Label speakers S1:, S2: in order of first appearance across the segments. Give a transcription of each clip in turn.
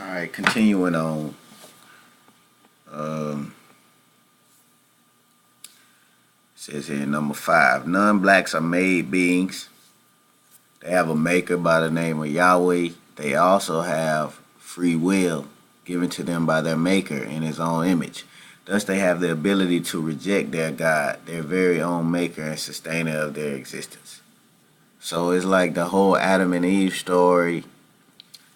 S1: Alright, continuing on. Says here number 5. Non-blacks are made beings. They have a maker by the name of Yahweh. They also have free will given to them by their maker in his own image. Thus they have the ability to reject their God, their very own maker and sustainer of their existence. So it's like the whole Adam and Eve story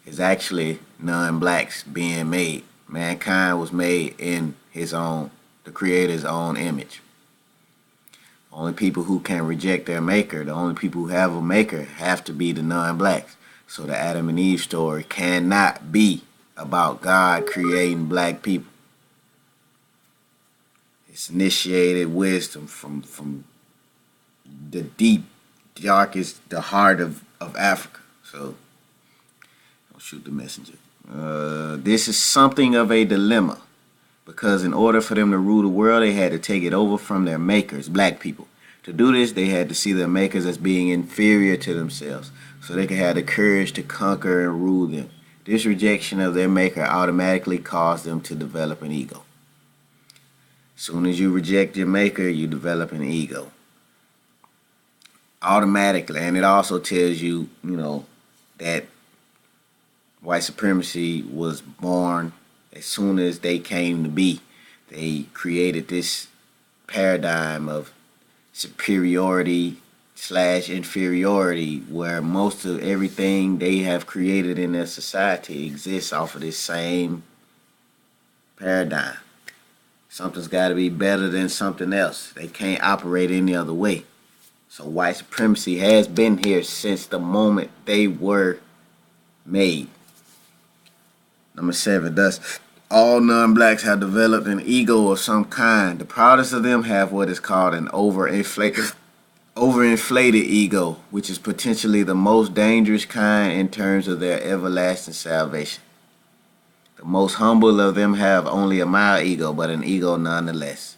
S1: is actually non-blacks being made. Mankind was made in the Creator's own image. Only people who can reject their maker, the only people who have a maker, have to be the non-blacks. So the Adam and Eve story cannot be about God creating black people. It's initiated wisdom from the deep, darkest, the heart of Africa. So, don't shoot the messenger. This is something of a dilemma, because in order for them to rule the world, they had to take it over from their makers, black people. To do this, they had to see their makers as being inferior to themselves, so they could have the courage to conquer and rule them. This rejection of their maker automatically caused them to develop an ego. As soon as you reject your maker, you develop an ego. Automatically. And it also tells you, that white supremacy was born as soon as they came to be. They created this paradigm of superiority / inferiority, where most of everything they have created in their society exists off of this same paradigm. Something's got to be better than something else. They can't operate any other way. So white supremacy has been here since the moment they were made. Number 7, thus all non-blacks have developed an ego of some kind. The proudest of them have what is called an overinflated ego, which is potentially the most dangerous kind in terms of their everlasting salvation. The most humble of them have only a mild ego, but an ego nonetheless.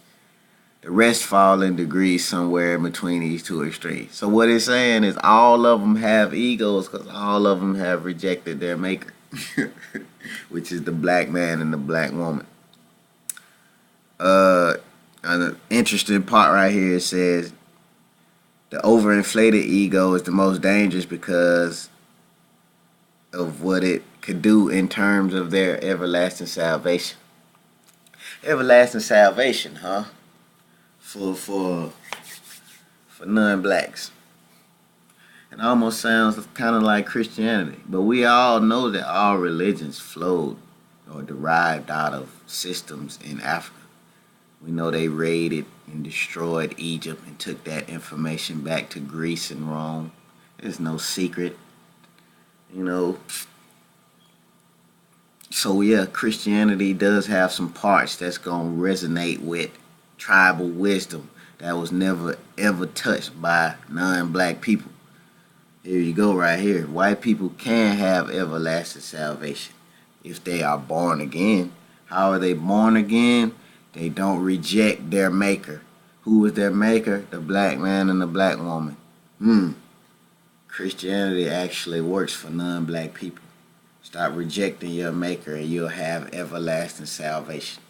S1: The rest fall in degrees somewhere in between these two extremes. So what it's saying is all of them have egos because all of them have rejected their maker, which is the black man and the black woman. An interesting part right here says the overinflated ego is the most dangerous because of what it could do in terms of their everlasting salvation. Everlasting salvation, huh? For non-blacks. It almost sounds kind of like Christianity, but we all know that all religions flowed or derived out of systems in Africa. We know they raided and destroyed Egypt and took that information back to Greece and Rome. There's no secret, So yeah, Christianity does have some parts that's going to resonate with tribal wisdom that was never ever touched by non-black people. Here you go right here. White people can have everlasting salvation if they are born again. How are they born again? They don't reject their maker. Who is their maker? The black man and the black woman. Christianity actually works for non-black people. Stop rejecting your maker and you'll have everlasting salvation.